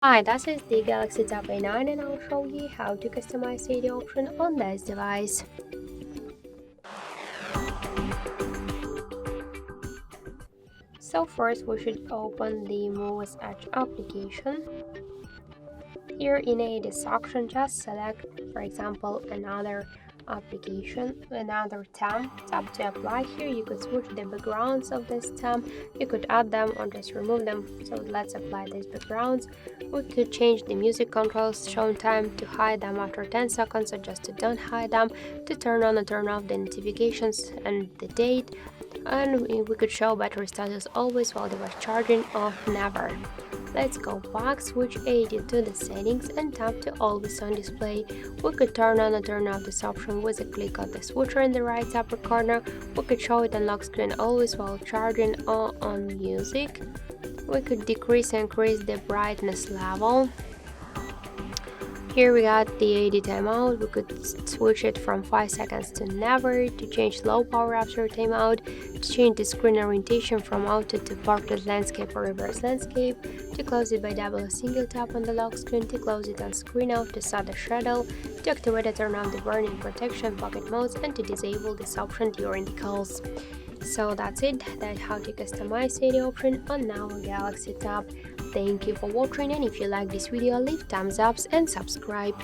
Hi, this is the Galaxy Tab A9 and I'll show you how to customize the option on this device. So first we should open the Muviz Edge application. Here in a section, just select, for example, another application, another theme, tap to apply. Here you could switch the backgrounds of this theme, you could add them or just remove them. So let's apply these backgrounds. We could change the music controls, show time to hide them after 10 seconds or just to don't hide them, to turn on and turn off the notifications and the date, and we could show battery status always while device charging or never. Let's go back, switch 80 to the settings and tap to always on display. We could turn on and turn off this option with a click of the switcher in the right upper corner. We could show it on lock screen always while charging or on music. We could decrease and increase the brightness level. Here we got the 80 timeout. We could switch it from 5 seconds to never, to change low power after timeout, to change the screen orientation from auto to portrait landscape or reverse landscape, to close it by double or single tap on the lock screen, to close it on screen out, to set the shadow, to activate and turn on the burn-in protection pocket modes, and to disable this option during the calls. So that's it, that's how to customize the option on our Galaxy Tab. Thank you for watching, and if you like this video, leave thumbs up and subscribe.